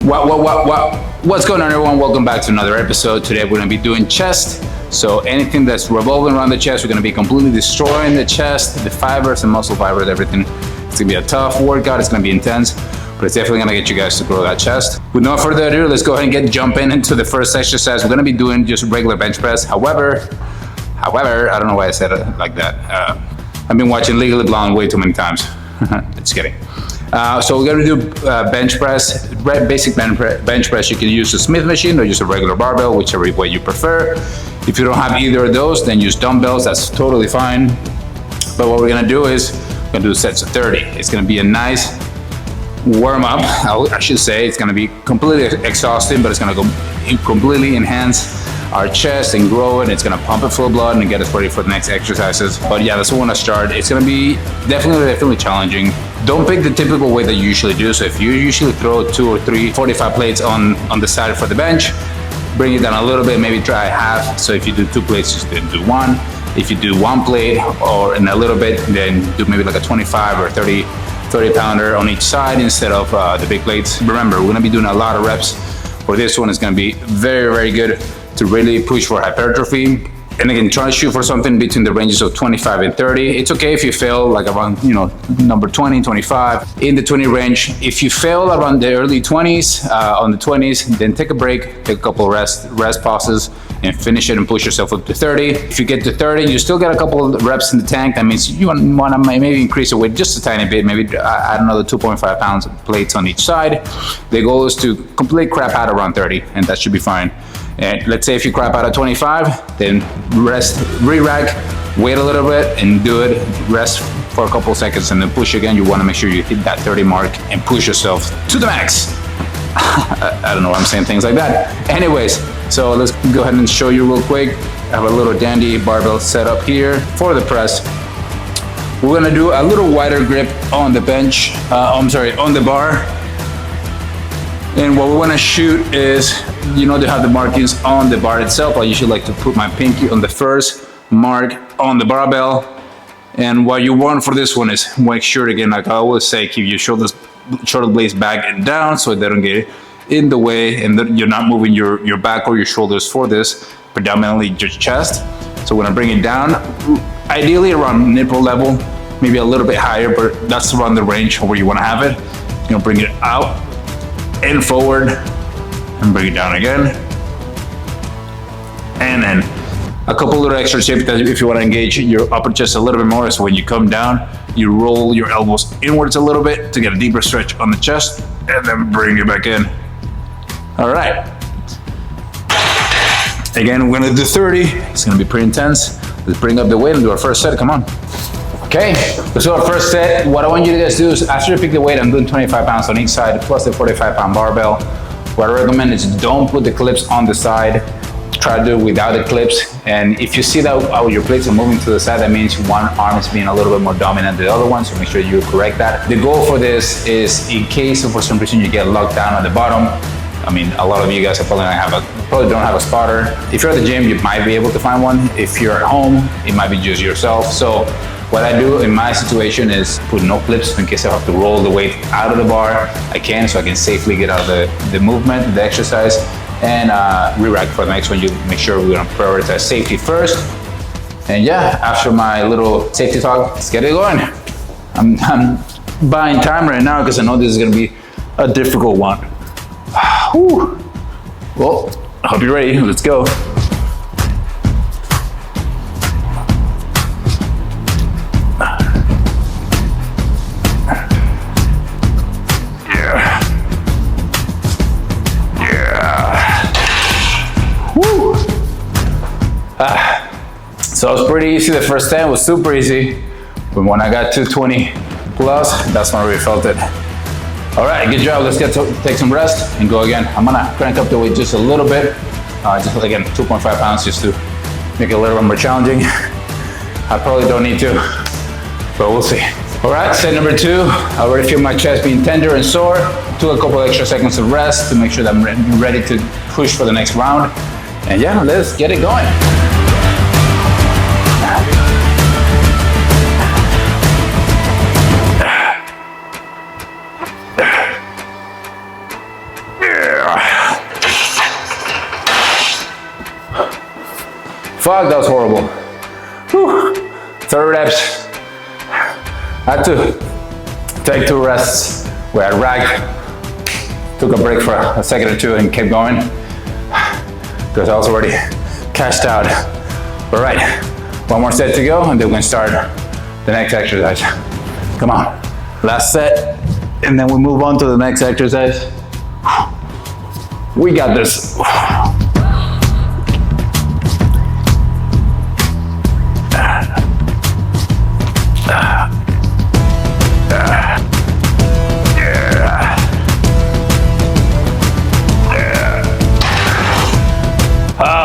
What's going on, everyone? Welcome back to another episode. Today we're going to be doing chest. So anything that's revolving around the chest, we're going to be completely destroying the chest, the fibers, the muscle fibers, everything. It's going to be a tough workout. It's going to be intense, but it's definitely going to get you guys to grow that chest. With no further ado, let's go ahead and jumping into the first exercise. We're going to be doing just regular bench press. However, I don't know why I said it like that. I've been watching Legally Blonde way too many times. Just kidding. So we're going to do bench press, basic bench press. You can use a Smith machine or use a regular barbell, whichever way you prefer. If you don't have either of those, then use dumbbells. That's totally fine. But what we're going to do is we're going to do sets of 30. It's going to be a nice warm up. I should say it's going to be completely exhausting, but it's going to go completely enhance our chest and grow it. It's going to pump it full of blood and get us ready for the next exercises. But yeah, that's what I want to start. It's going to be definitely challenging. Don't pick the typical way that you usually do. So if you usually throw 2 or 3 45 plates on the side for the bench, bring it down a little bit, maybe try half. So if you do 2 plates, just do 1. If you do 1 plate or in a little bit, then do maybe like a 25 or 30 pounder on each side instead of the big plates. Remember, we're going to be doing a lot of reps. For this one, it's going to be very good to really push for hypertrophy. And again, try to shoot for something between the ranges of 25 and 30. It's okay if you fail like around, number 20, 25, in the 20 range. If you fail around the early 20s, on the 20s, then take a break, take a couple of rest pauses, and finish it and push yourself up to 30. If you get to 30, you still got a couple of reps in the tank. That means you want to maybe increase your weight just a tiny bit, maybe add another 2.5 pounds of plates on each side. The goal is to completely crap out around 30, and that should be fine. And let's say if you crap out at 25, then rest, re-rack, wait a little bit and do it, rest for a couple of seconds and then push again. You want to make sure you hit that 30 mark and push yourself to the max. I don't know why I'm saying things like that. Anyways, so let's go ahead and show you real quick. I have a little dandy barbell set up here for the press. We're gonna do a little wider grip on the bench, on the bar. And what we want to shoot is, they have the markings on the bar itself. I usually like to put my pinky on the first mark on the barbell. And what you want for this one is make sure, again, like I always say, keep your shoulder blades back and down so they don't get in the way and you're not moving your back or your shoulders for this, predominantly your chest. So we're gonna bring it down, ideally around nipple level, maybe a little bit higher, but that's around the range where you wanna have it. You're gonna bring it out and forward and bring it down again. And then a couple little extra tips that if you want to engage your upper chest a little bit more, so when you come down, you roll your elbows inwards a little bit to get a deeper stretch on the chest and then bring it back in. All right. Again, we're going to do 30. It's going to be pretty intense. Let's bring up the weight and do our first set. Come on. Okay, let's do our first set. What I want you to guys do is after you pick the weight, I'm doing 25 pounds on each side plus the 45-pound barbell. What I recommend is don't put the clips on the side. Try to do it without the clips. And if you see that your plates are moving to the side, that means one arm is being a little bit more dominant than the other one, so make sure you correct that. The goal for this is in case for some reason you get locked down at the bottom. I mean, a lot of you guys are probably don't have a spotter. If you're at the gym, you might be able to find one. If you're at home, it might be just yourself. So what I do in my situation is put no clips in case I have to roll the weight out of the bar. I can, so I can safely get out of the movement, the exercise, and re-rack for the next one. You make sure we're gonna prioritize safety first. And yeah, after my little safety talk, let's get it going. I'm buying time right now because I know this is gonna be a difficult one. Whew. Well, I hope you're ready. Let's go. So it was pretty easy. The first 10 was super easy. But when I got 220 plus, that's when I really felt it. All right, good job. Let's take some rest and go again. I'm gonna crank up the weight just a little bit. Just again, 2.5 pounds just to make it a little bit more challenging. I probably don't need to, but we'll see. All right, set number 2. I already feel my chest being tender and sore. Took a couple extra seconds of rest to make sure that I'm ready to push for the next round. And yeah, let's get it going. Fuck, that was horrible. Whew. 30 reps. I had to take 2 rests where I racked, took a break for a second or two and kept going because I was already cashed out. All right, one more set to go and then we're gonna start the next exercise. Come on, last set, and then we move on to the next exercise. We got this.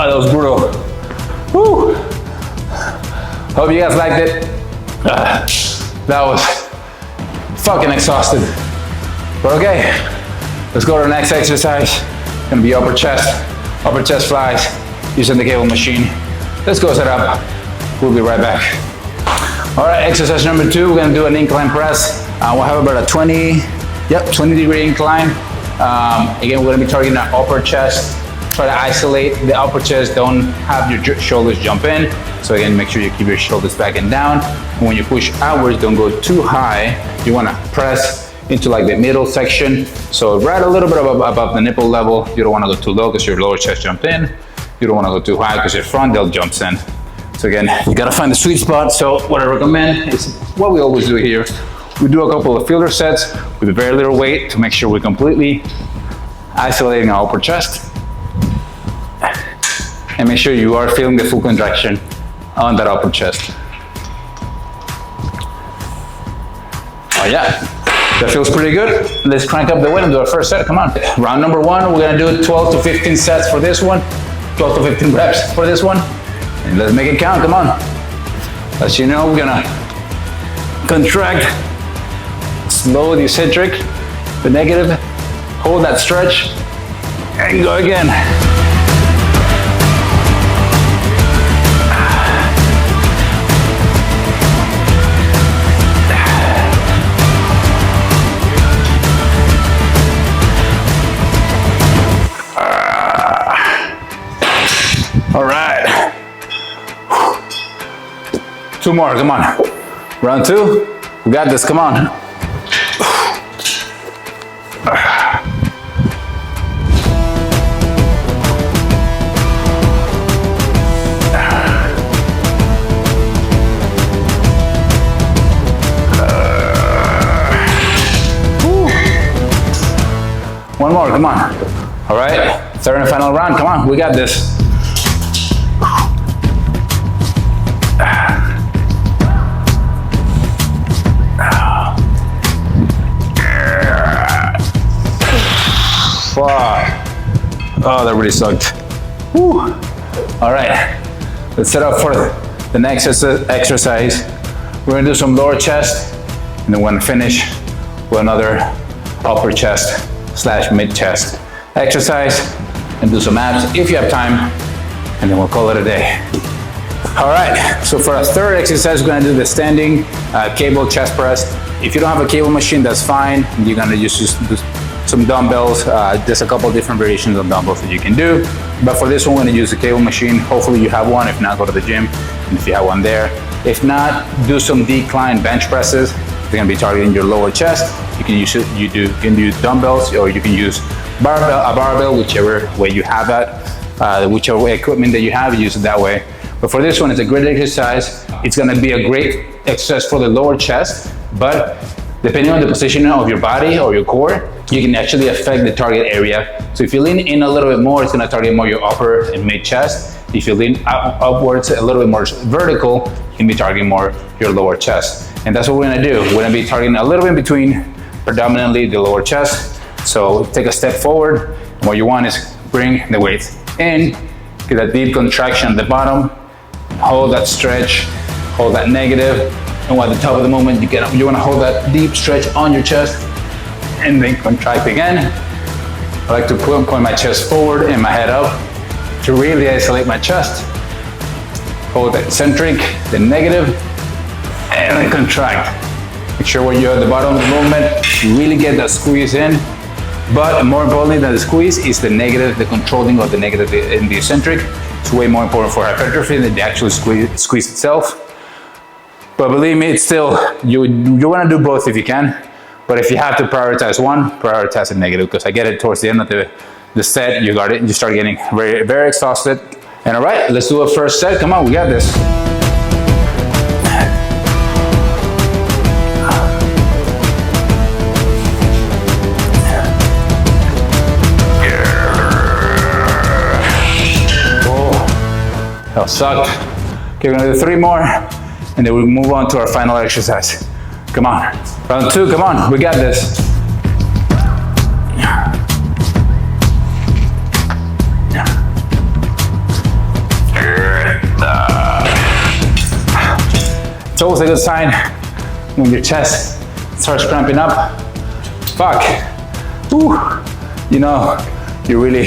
That was brutal. Woo. Hope you guys liked it. That was fucking exhausted. But okay, let's go to the next exercise. Gonna be upper chest flies using the cable machine. Let's go set up. We'll be right back. All right, exercise number 2, we're gonna do an incline press. We'll have about a 20 degree incline. Again, we're gonna be targeting our upper chest. Try to isolate the upper chest, don't have your shoulders jump in. So again, make sure you keep your shoulders back and down. And when you push outwards, don't go too high. You wanna press into like the middle section. So right a little bit above the nipple level. You don't wanna go too low because your lower chest jump in. You don't wanna go too high because your front delt jumps in. So again, you gotta find the sweet spot. So what I recommend is what we always do here. We do a couple of filler sets with very little weight to make sure we're completely isolating our upper chest. And make sure you are feeling the full contraction on that upper chest. Oh yeah, that feels pretty good. Let's crank up the weight and do our first set, come on. Round number 1, we're gonna do 12 to 15 sets for this one, 12 to 15 reps for this one. And let's make it count, come on. As you know, we're gonna contract, slow the eccentric, the negative, hold that stretch, and go again. All right. 2 more, come on. Round 2, we got this, come on. One more, come on. All right, 3rd and final round, come on, we got this. Fuck. Oh, that really sucked. Whew. All right, let's set up for the next exercise. We're gonna do some lower chest, and then we're gonna finish with another upper chest / mid chest exercise, and do some abs if you have time, and then we'll call it a day. All right, so for our 3rd exercise, we're gonna do the standing cable chest press. If you don't have a cable machine, that's fine. You're gonna just do some dumbbells. There's a couple of different variations of dumbbells that you can do. But for this one, we're gonna use a cable machine. Hopefully you have one. If not, go to the gym, and if you have one there. If not, do some decline bench presses. They're gonna be targeting your lower chest. You can use you can use dumbbells, or you can use a barbell, whichever way you have that, whichever way equipment that you have, use it that way. But for this one, it's a great exercise. It's gonna be a great exercise for the lower chest, but depending on the position of your body or your core, you can actually affect the target area. So if you lean in a little bit more, it's gonna target more your upper and mid chest. If you lean upwards a little bit more vertical, you can be targeting more your lower chest. And that's what we're gonna do. We're gonna be targeting a little bit in between, predominantly the lower chest. So take a step forward. And what you want is bring the weight in, get a deep contraction at the bottom, hold that stretch, hold that negative, and at the top of the movement, you wanna hold that deep stretch on your chest, and then contract again. I like to point my chest forward and my head up to really isolate my chest. Hold the eccentric, the negative, and then contract. Make sure when you're at the bottom of the movement, you really get that squeeze in. But more importantly than the squeeze is the negative, the controlling of the negative in the eccentric. It's way more important for hypertrophy than the actual squeeze itself. But believe me, it's still, you want to do both if you can. But if you have to prioritize one, prioritize the negative, because I get it towards the end of the set, you got it, you start getting very, very exhausted. And all right, let's do a first set. Come on, we got this. That sucked. Okay, we're gonna do 3 more, and then we'll move on to our final exercise. Come on. Round 2, come on, we got this. It's always a good sign when your chest starts cramping up. Fuck. Whew. You know, you're really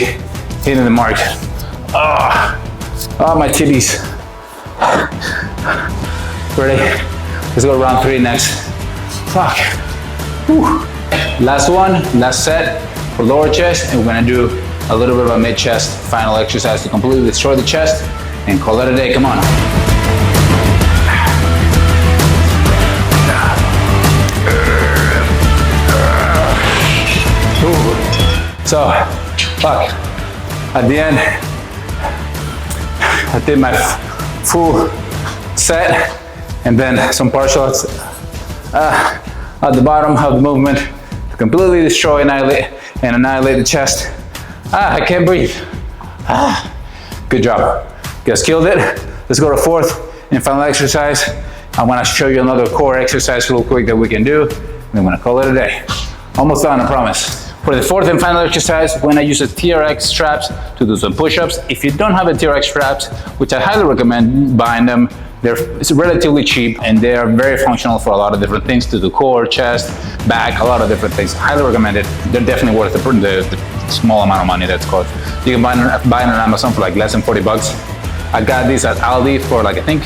hitting the mark. Oh, my titties. Ready? Let's go round 3 next. Fuck. Whew. Last one, last set for lower chest, and we're gonna do a little bit of a mid-chest final exercise to completely destroy the chest and call it a day. Come on. So, fuck. At the end, I did my full set and then some partials at the bottom of the movement to completely destroy, annihilate the chest. I can't breathe. Good job. You guys killed it. Let's go to 4th and final exercise. I want to show you another core exercise real quick that we can do, and then I'm going to call it a day. Almost done, I promise. For the 4th and final exercise, we're going to use the TRX straps to do some push-ups. If you don't have the TRX straps, which I highly recommend buying them, it's relatively cheap and they are very functional for a lot of different things to do core, chest, back, a lot of different things. Highly recommend it. They're definitely worth the small amount of money that's cost. You can buy it on Amazon for like less than 40 bucks. I got these at Aldi for like, I think,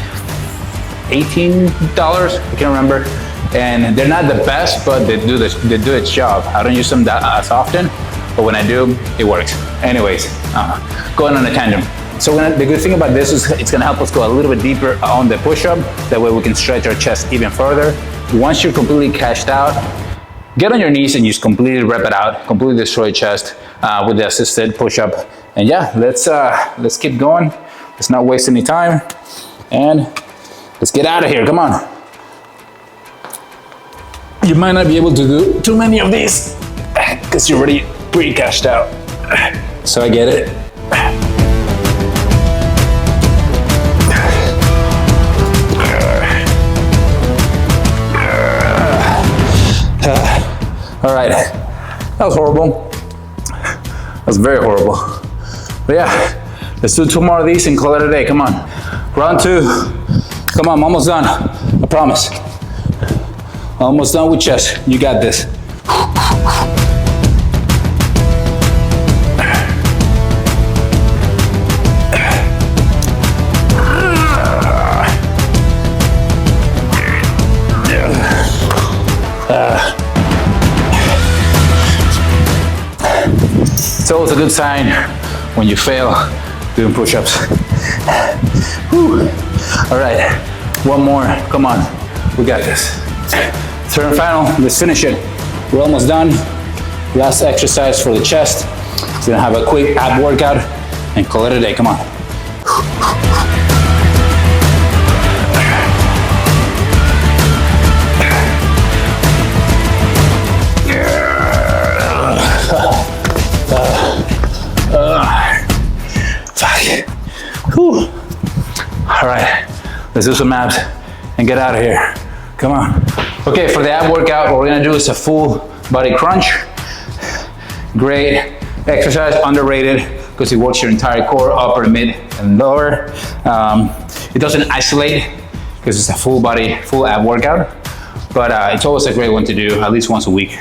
$18, I can't remember. And they're not the best, but they do its job. I don't use them that as often, but when I do, it works. Anyways, going on a tangent. So the good thing about this is it's gonna help us go a little bit deeper on the push-up. That way we can stretch our chest even further. Once you're completely cashed out, get on your knees and just completely rep it out, completely destroy your chest with the assisted push-up. And yeah, let's keep going. Let's not waste any time. And let's get out of here, come on. You might not be able to do too many of these because you're already pretty cashed out. So I get it. All right, that was horrible. That was very horrible. But yeah, let's do 2 more of these and call it a day. Come on. Round 2. Come on, I'm almost done. I promise. Almost done with chest. You got this. It's always a good sign when you fail doing push-ups. All right, 1 more. Come on, we got this. 3rd and final, let's finish it. We're almost done. Last exercise for the chest. It's gonna have a quick ab workout and call it a day, come on. All right, let's do some abs and get out of here. Come on. Okay, for the ab workout, what we're gonna do is a full body crunch. Great exercise, underrated, because it works your entire core, upper, mid, and lower. It doesn't isolate, because it's a full ab workout, but it's always a great one to do at least once a week.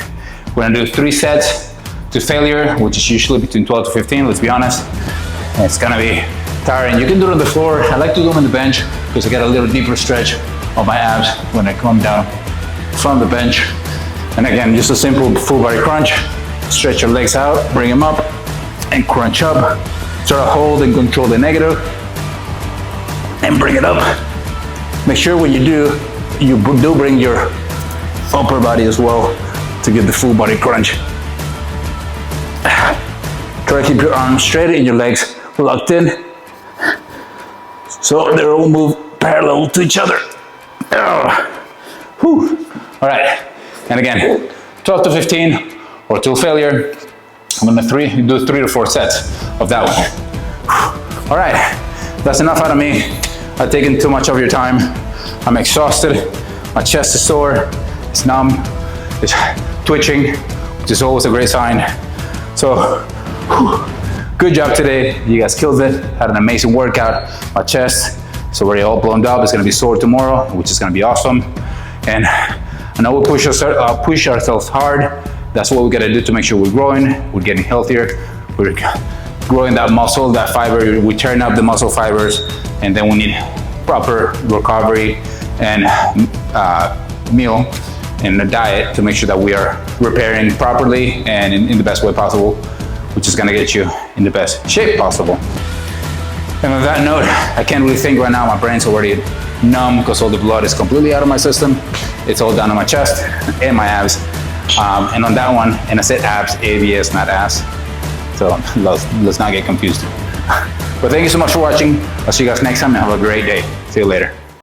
We're gonna do 3 sets to failure, which is usually between 12 to 15, let's be honest. And it's gonna be tiring. You can do it on the floor. I like to do them on the bench because I get a little deeper stretch of my abs when I come down from the bench. And again, just a simple full body crunch. Stretch your legs out, bring them up, and crunch up. Try to hold and control the negative. and bring it up. Make sure when you do, you do bring your upper body as well to get the full body crunch. Try to keep your arms straight and your legs locked in, so they all move parallel to each other. Whew. All right, and again, 12 to 15 or till failure. I'm gonna do 3 to 4 sets of that one. All right, that's enough out of me. I've taken too much of your time. I'm exhausted, my chest is sore, it's numb, it's twitching, which is always a great sign. So, good job today. You guys killed it. Had an amazing workout. My chest is already all blown up. It's gonna be sore tomorrow, which is gonna be awesome. And I know we push ourselves hard. That's what we gotta do to make sure we're growing, we're getting healthier, we're growing that muscle, that fiber, we turn up the muscle fibers, and then we need proper recovery and meal and a diet to make sure that we are repairing properly and in the best way possible, which is gonna get you in the best shape possible. And on that note, I can't really think right now. My brain's already numb because all the blood is completely out of my system. It's all down on my chest and my abs. And on that one, and I said abs, ABS, not ass. So let's not get confused. But thank you so much for watching. I'll see you guys next time and have a great day. See you later.